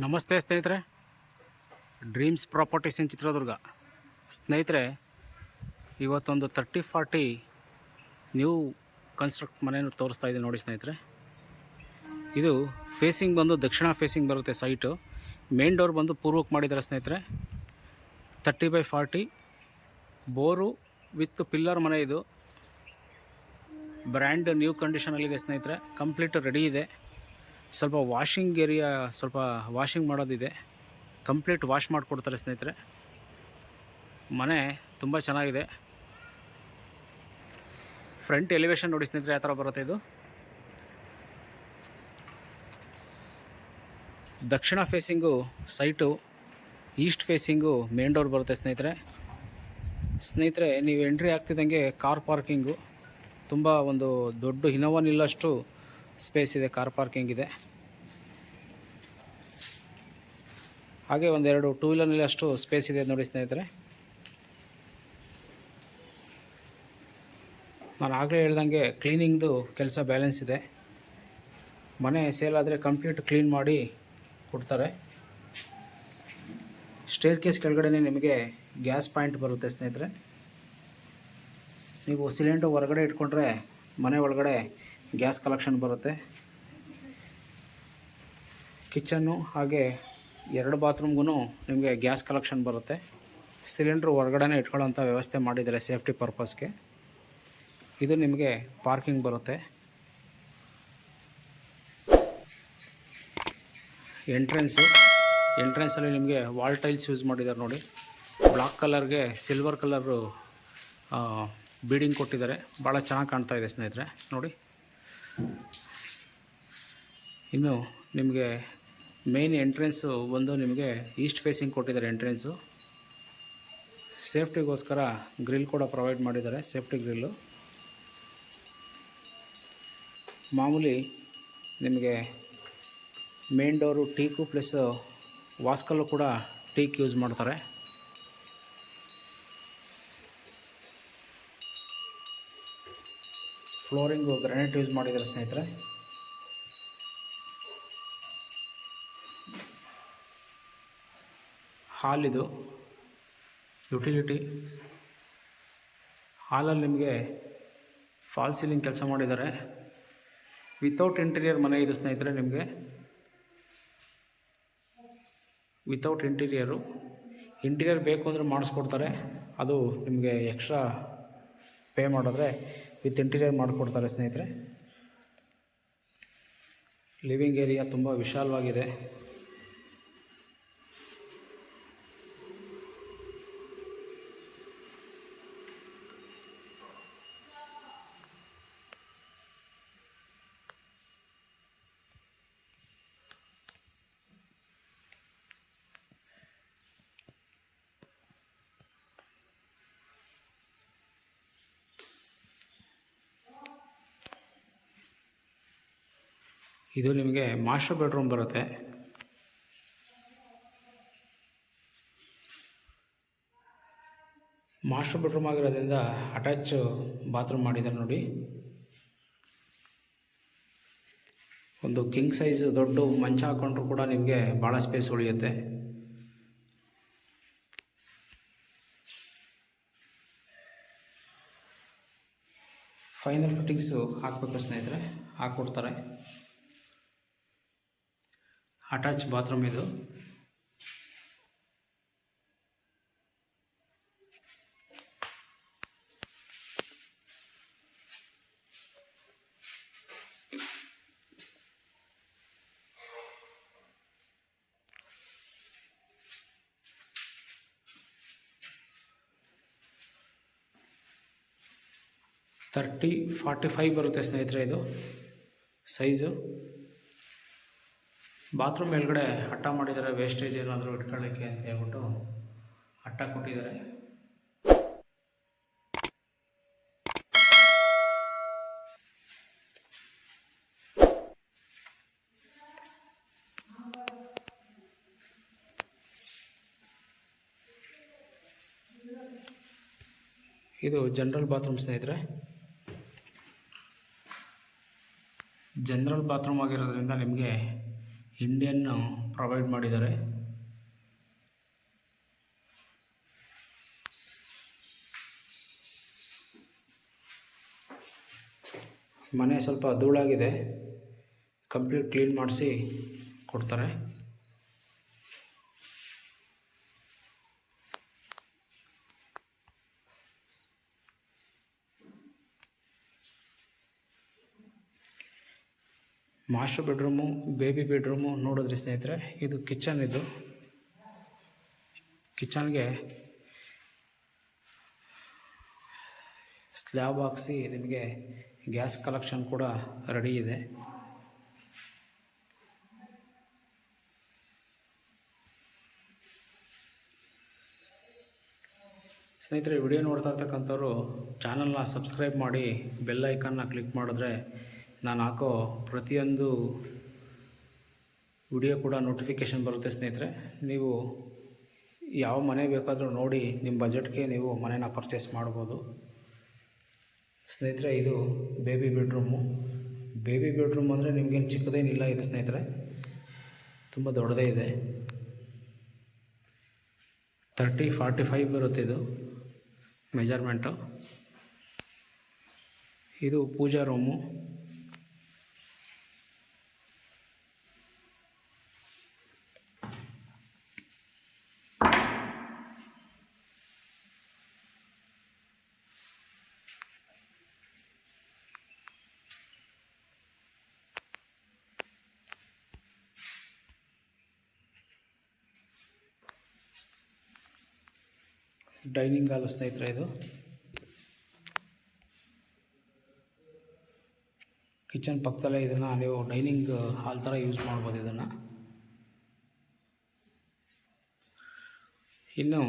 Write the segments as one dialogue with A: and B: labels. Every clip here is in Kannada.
A: ನಮಸ್ತೆ ಸ್ನೇಹಿತರೆ, ಡ್ರೀಮ್ಸ್ ಪ್ರಾಪರ್ಟೀಸ್ ಇನ್ ಚಿತ್ರದುರ್ಗ. ಸ್ನೇಹಿತರೆ, ಇವತ್ತೊಂದು 30-40 ನ್ಯೂ ಕನ್ಸ್ಟ್ರಕ್ಟ್ ಮನೆಯನ್ನು ತೋರಿಸ್ತಾ ಇದ್ದೀನಿ ನೋಡಿ ಸ್ನೇಹಿತರೆ. ಇದು ಫೇಸಿಂಗ್ ಬಂದು ದಕ್ಷಿಣ ಫೇಸಿಂಗ್ ಬರುತ್ತೆ. ಸೈಟು ಮೇನ್ ಡೋರ್ ಬಂದು ಪೂರ್ವಕ್ಕೆ ಮಾಡಿದ್ದಾರೆ ಸ್ನೇಹಿತರೆ. 30/40 ಬೋರು ವಿತ್ ಪಿಲ್ಲರ್ ಮನೆ. ಇದು ಬ್ರ್ಯಾಂಡ್ ನ್ಯೂ ಕಂಡೀಷನಲ್ಲಿದೆ ಸ್ನೇಹಿತರೆ. ಕಂಪ್ಲೀಟ್ ರೆಡಿ ಇದೆ. ಸ್ವಲ್ಪ ವಾಷಿಂಗ್ ಏರಿಯಾ, ಸ್ವಲ್ಪ ವಾಷಿಂಗ್ ಮಾಡೋದಿದೆ. ಕಂಪ್ಲೀಟ್ ವಾಶ್ ಮಾಡಿಕೊಡ್ತಾರೆ ಸ್ನೇಹಿತರೆ. ಮನೆ ತುಂಬ ಚೆನ್ನಾಗಿದೆ. ಫ್ರಂಟ್ ಎಲಿವೇಶನ್ ನೋಡಿ ಸ್ನೇಹಿತರೆ, ಯಾವ ಥರ ಬರುತ್ತೆ. ಇದು ದಕ್ಷಿಣ facing site, East facing main door ಬರುತ್ತೆ ಸ್ನೇಹಿತರೆ. ನೀವು ಎಂಟ್ರಿ ಆಗ್ತಿದ್ದಂಗೆ ಕಾರ್ ಪಾರ್ಕಿಂಗು, ತುಂಬ ಒಂದು ದೊಡ್ಡ ಇನೋವಾ ನಿಲ್ಲಷ್ಟು ಸ್ಪೇಸ್ ಇದೆ. ಕಾರ್ ಪಾರ್ಕಿಂಗ್ ಇದೆ. ಹಾಗೆ ಒಂದೆರಡು ಟೂ ವೀಲರ್ ನಿಲ್ಲಷ್ಟು ಸ್ಪೇಸ್ ಇದೆ ನೋಡಿ ಸ್ನೇಹಿತರೆ. ನಾನು ಆಗಲೇ ಹೇಳ್ದಂಗೆ ಕ್ಲೀನಿಂಗ್ದು ಕೆಲಸ ಬ್ಯಾಲೆನ್ಸ್ ಇದೆ. ಮನೆ ಸೇಲ್ ಆದರೆ ಕಂಪ್ಲೀಟ್ ಕ್ಲೀನ್ ಮಾಡಿ ಕೊಡ್ತಾರೆ. ಸ್ಟೇರ್ ಕೇಸ್ ಕೆಳಗಡೆ ನಿಮಗೆ ಗ್ಯಾಸ್ ಪಾಯಿಂಟ್ ಬರುತ್ತೆ ಸ್ನೇಹಿತರೆ. ನೀವು ಸಿಲಿಂಡರ್ ಹೊರಗಡೆ ಇಟ್ಕೊಂಡ್ರೆ ಮನೆ ಒಳಗಡೆ ಗ್ಯಾಸ್ ಕಲೆಕ್ಷನ್ ಬರುತ್ತೆ. ಕಿಚನ್ನು ಹಾಗೆ 2 ಬಾತ್ರೂಮ್ಗೂ ನಿಮಗೆ ಗ್ಯಾಸ್ ಕಲೆಕ್ಷನ್ ಬರುತ್ತೆ. ಸಿಲಿಂಡ್ರ್ ಹೊರಗಡೆ ಇಟ್ಕೊಳ್ಳೋಂಥ ವ್ಯವಸ್ಥೆ ಮಾಡಿದ್ದಾರೆ ಸೇಫ್ಟಿ ಪರ್ಪಸ್ಗೆ. ಇದು ನಿಮಗೆ ಪಾರ್ಕಿಂಗ್ ಬರುತ್ತೆ. ಎಂಟ್ರೆನ್ಸಲ್ಲಿ ನಿಮಗೆ ವಾಲ್ ಟೈಲ್ಸ್ ಯೂಸ್ ಮಾಡಿದ್ದಾರೆ ನೋಡಿ. ಬ್ಲಾಕ್ ಕಲರ್ಗೆ ಸಿಲ್ವರ್ ಕಲರು ಬೀಡಿಂಗ್ ಕೊಟ್ಟಿದ್ದಾರೆ. ಭಾಳ ಚೆನ್ನಾಗಿ ಕಾಣ್ತಾ ಇದೆ ಸ್ನೇಹಿತರೆ ನೋಡಿ. ಇನ್ನು ನಿಮಗೆ ಮೇನ್ ಎಂಟ್ರೆನ್ಸು ಬಂದು ನಿಮಗೆ ಈಸ್ಟ್ ಫೇಸಿಂಗ್ ಕೊಟ್ಟಿದ್ದಾರೆ. ಎಂಟ್ರೆನ್ಸು ಸೇಫ್ಟಿಗೋಸ್ಕರ ಗ್ರಿಲ್ ಕೂಡ ಪ್ರೊವೈಡ್ ಮಾಡಿದ್ದಾರೆ. ಸೇಫ್ಟಿ ಗ್ರಿಲ್ಲು ಮಾಮೂಲಿ ನಿಮಗೆ ಮೇನ್ ಡೋರು ಟೀಕು ಪ್ಲಸ್ ವಾಸ್ಕಲ್ಲು ಕೂಡ ಟೀಕ್ ಯೂಸ್ ಮಾಡ್ತಾರೆ. ಫ್ಲೋರಿಂಗು ಗ್ರಾನೈಟ್ ಯೂಸ್ ಮಾಡಿದ್ದಾರೆ ಸ್ನೇಹಿತರೆ. ಹಾಲ್ ಇದು ಯುಟಿಲಿಟಿ ಹಾಲಲ್ಲಿ ನಿಮಗೆ ಫಾಲ್ ಸೀಲಿಂಗ್ ಕೆಲಸ ಮಾಡಿದ್ದಾರೆ. ವಿತೌಟ್ ಇಂಟೀರಿಯರ್ ಮನೆ ಇದು ಸ್ನೇಹಿತರೆ. ನಿಮಗೆ ವಿತೌಟ್ ಇಂಟೀರಿಯರ್ ಬೇಕು ಅಂದರೆ ಮಾಡಿಸ್ಕೊಡ್ತಾರೆ. ಅದು ನಿಮಗೆ ಎಕ್ಸ್ಟ್ರಾ ಪೇ ಮಾಡಿದ್ರೆ ವಿತ್ ಇಂಟೀರಿಯರ್ ಮಾಡಿಕೊಡ್ತಾರೆ ಸ್ನೇಹಿತರೆ. ಲಿವಿಂಗ್ ಏರಿಯಾ ತುಂಬ ವಿಶಾಲವಾಗಿದೆ. ಇದು ನಿಮಗೆ ಮಾಸ್ಟರ್ ಬೆಡ್ರೂಮ್ ಬರುತ್ತೆ. ಮಾಸ್ಟರ್ ಬೆಡ್ರೂಮ್ ಆಗಿರೋದ್ರಿಂದ ಅಟ್ಯಾಚ್ ಬಾತ್ರೂಮ್ ಮಾಡಿದ್ದಾರೆ ನೋಡಿ. ಒಂದು ಕಿಂಗ್ ಸೈಜ್ ದೊಡ್ಡ ಮಂಚ ಹಾಕೊಂಡ್ರು ಕೂಡ ನಿಮಗೆ ಭಾಳ ಸ್ಪೇಸ್ ಉಳಿಯುತ್ತೆ. ಫೈನಲ್ ಫಿಟ್ಟಿಂಗ್ಸು ಹಾಕಬೇಕು ಸ್ನೇಹಿತರೆ, ಹಾಕ್ಕೊಡ್ತಾರೆ. ಅಟ್ಯಾಚ್ ಬಾತ್ರೂಮ್ ಇದು. ಥರ್ಟಿ 45 ಬರುತ್ತೆ ಸ್ನೇಹಿತರೆ ಇದು ಸೈಜು. ಬಾತ್ರೂಮ್ ಮೇಲ್ಗಡೆ ಹಟ್ಟ ಮಾಡಿದ್ದಾರೆ. ವೇಸ್ಟೇಜ್ ಏನಾದರೂ ಇಟ್ಕೊಳ್ಳೋಕ್ಕೆ ಅಂತ ಹೇಳ್ಬಿಟ್ಟು ಹಟ್ಟ ಕೊಟ್ಟಿದ್ದಾರೆ. ಇದು ಜನರಲ್ ಬಾತ್ರೂಮ್ ಸ್ನೇಹಿತರೆ. ಜನರಲ್ ಬಾತ್ರೂಮ್ ಆಗಿರೋದ್ರಿಂದ ನಿಮಗೆ ಇಂಡಿಯನ್ ಪ್ರೊವೈಡ್ ಮಾಡಿದ್ದಾರೆ. ಮನೆ ಸ್ವಲ್ಪ ಧೂಳಾಗಿದೆ, ಕಂಪ್ಲೀಟ್ ಕ್ಲೀನ್ ಮಾಡಿಸಿ ಕೊಡ್ತಾರೆ. ಮಾಸ್ಟರ್ ಬೆಡ್ರೂಮು, ಬೇಬಿ ಬೆಡ್ರೂಮು ನೋಡಿದ್ರಿ ಸ್ನೇಹಿತರೆ. ಇದು ಕಿಚನ್. ಇದು ಕಿಚನ್ಗೆ ಸ್ಲ್ಯಾಬ್ ಹಾಕ್ಸಿ ನಿಮಗೆ ಗ್ಯಾಸ್ ಕಲೆಕ್ಷನ್ ಕೂಡ ರೆಡಿ ಇದೆ. ಸ್ನೇಹಿತರೆ, ವಿಡಿಯೋ ನೋಡ್ತಾ ಇರ್ತಕ್ಕಂಥವ್ರು ಚಾನಲ್ನ ಸಬ್ಸ್ಕ್ರೈಬ್ ಮಾಡಿ ಬೆಲ್ ಐಕನ್ನ ಕ್ಲಿಕ್ ಮಾಡಿದ್ರೆ ನಾನು ಹಾಕೋ ಪ್ರತಿಯೊಂದು ವಿಡಿಯೋ ಕೂಡ ನೋಟಿಫಿಕೇಷನ್ ಬರುತ್ತೆ. ಸ್ನೇಹಿತರೆ, ನೀವು ಯಾವ ಮನೆ ಬೇಕಾದರೂ ನೋಡಿ ನಿಮ್ಮ ಬಜೆಟ್ಗೆ ನೀವು ಮನೇನ ಪರ್ಚೇಸ್ ಮಾಡ್ಬೋದು. ಸ್ನೇಹಿತರೆ, ಇದು ಬೇಬಿ ಬೆಡ್ರೂಮು. ಬೇಬಿ ಬೆಡ್ರೂಮ್ ಅಂದರೆ ನಿಮಗೇನು ಚಿಕ್ಕದೇನಿಲ್ಲ ಇದು ಸ್ನೇಹಿತರೆ, ತುಂಬ ದೊಡ್ಡದೇ ಇದೆ. 30-45 ಬರುತ್ತೆ ಇದು ಮೆಜರ್ಮೆಂಟು. ಇದು ಪೂಜಾ ರೂಮು. ಡೈನಿಂಗ್ ಹಾಲ್ ಸ್ನೇಹಿತರೆ, ಇದು ಕಿಚನ್ ಪಕ್ಕದಲ್ಲೇ ಇದನ್ನು ನೀವು ಡೈನಿಂಗ್ ಹಾಲ್ ಥರ ಯೂಸ್ ಮಾಡ್ಬೋದು ಇದನ್ನು. ಇನ್ನು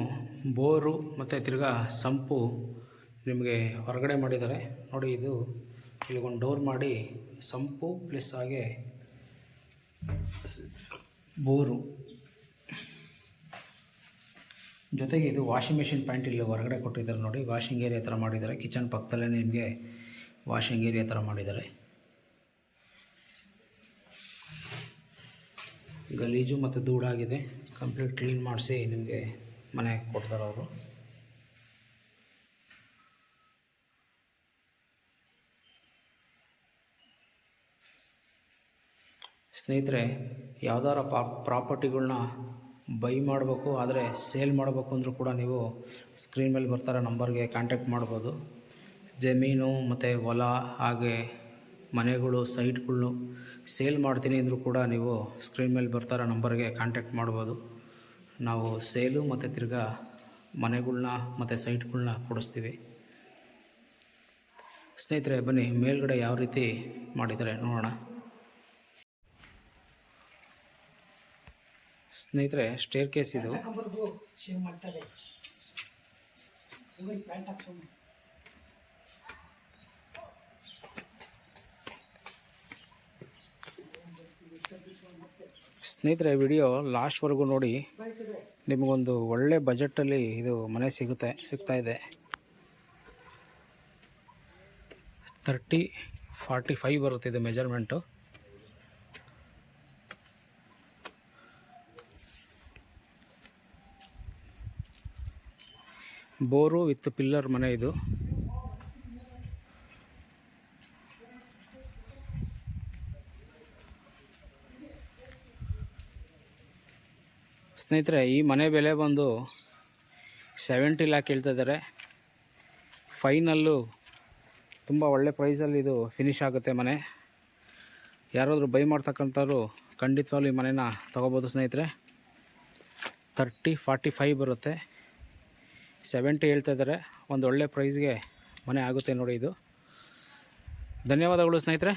A: ಬೋರು ಮತ್ತು ತಿರ್ಗಾ ಸಂಪು ನಿಮಗೆ ಹೊರಗಡೆ ಮಾಡಿದ್ದಾರೆ ನೋಡಿ. ಇದು ಇಲ್ಲಿಗೊಂದು ಡೋರ್ ಮಾಡಿ ಸಂಪು ಪ್ಲಸ್ ಹಾಗೆ ಬೋರು ಜೊತೆಗೆ ಇದು ವಾಷಿಂಗ್ ಮಿಷಿನ್ ಪಾಯಿಂಟ್ ಇಲ್ಲಿ ಹೊರಗಡೆ ಕೊಟ್ಟಿದ್ದಾರೆ ನೋಡಿ. ವಾಷಿಂಗ್ ಏರಿಯಾ ಥರ ಮಾಡಿದ್ದಾರೆ. ಕಿಚನ್ ಪಕ್ಕದಲ್ಲೇ ನಿಮಗೆ ವಾಷಿಂಗ್ ಏರಿಯಾ ಥರ ಮಾಡಿದ್ದಾರೆ. ಗಲೀಜು ಮತ್ತು ಧೂಳಾಗಿದೆ, ಕಂಪ್ಲೀಟ್ ಕ್ಲೀನ್ ಮಾಡಿಸಿ ನಿಮಗೆ ಮನೆ ಕೊಡ್ತಾರೆ ಅವರು. ಸ್ನೇಹಿತರೆ, ಯಾವ್ದಾರ ಪ್ರಾಪರ್ಟಿಗಳ್ನ ಬೈ ಮಾಡಬೇಕು ಆದರೆ ಸೇಲ್ ಮಾಡಬೇಕು ಅಂದರೂ ಕೂಡ ನೀವು ಸ್ಕ್ರೀನ್ ಮೇಲೆ ಬರ್ತಾರೆ ನಂಬರ್ಗೆ ಕಾಂಟ್ಯಾಕ್ಟ್ ಮಾಡ್ಬೋದು. ಜಮೀನು ಮತ್ತು ಹೊಲ ಹಾಗೆ ಮನೆಗಳು ಸೈಟ್ಗಳು ಸೇಲ್ ಮಾಡ್ತೀನಿ ಅಂದರೂ ಕೂಡ ನೀವು ಸ್ಕ್ರೀನ್ ಮೇಲೆ ಬರ್ತಾರೆ ನಂಬರ್ಗೆ ಕಾಂಟ್ಯಾಕ್ಟ್ ಮಾಡ್ಬೋದು. ನಾವು ಸೇಲು ಮತ್ತು ತಿರ್ಗಾ ಮನೆಗಳ್ನ ಮತ್ತು ಸೈಟ್ಗಳ್ನ ಕೊಡಿಸ್ತೀವಿ. ಸ್ನೇಹಿತರೆ, ಬನ್ನಿ ಮೇಲ್ಗಡೆ ಯಾವ ರೀತಿ ಮಾಡಿದ್ದಾರೆ ನೋಡೋಣ. ಸ್ನೇಹಿತರೆ, ಸ್ಟೇರ್ ಕೇಸ್ ಇದು. ಸ್ನೇಹಿತರೆ, ವಿಡಿಯೋ ಲಾಸ್ಟ್ವರೆಗೂ ನೋಡಿ. ನಿಮಗೊಂದು ಒಳ್ಳೆ ಬಜೆಟಲ್ಲಿ ಇದು ಮನೆ ಸಿಗ್ತಾ ಇದೆ. 30-45 ಬರುತ್ತೆ ಇದು ಮೆಜರ್ಮೆಂಟು. ಬೋರು ವಿತ್ ಪಿಲ್ಲರ್ ಮನೆ ಇದು. ಸ್ನೇಹಿತರೆ, ಈ ಮನೆ ಬೆಲೆ ಬಂದು 70 ಲ್ಯಾಕ್ ಹೇಳ್ತಾ ಇದ್ದಾರೆ. ಫೈನಲ್ಲು ತುಂಬ ಒಳ್ಳೆ ಪ್ರೈಸಲ್ಲಿ ಇದು ಫಿನಿಷ್ ಆಗುತ್ತೆ ಮನೆ. ಯಾರಾದರೂ ಬೈ ಮಾಡ್ತಕ್ಕಂಥವ್ರು ಖಂಡಿತವಾಗ್ಲೂ ಈ ಮನೆನ ತೊಗೋಬೋದು ಸ್ನೇಹಿತರೆ. 30-45 ಬರುತ್ತೆ, 70 ಹೇಳ್ತಾ ಇದ್ದಾರೆ. ಒಂದು ಒಳ್ಳೆ ಪ್ರೈಸ್ಗೆ ಮನೆ ಆಗುತ್ತೆ ನೋಡಿ ಇದು. ಧನ್ಯವಾದಗಳು ಸ್ನೇಹಿತರೆ.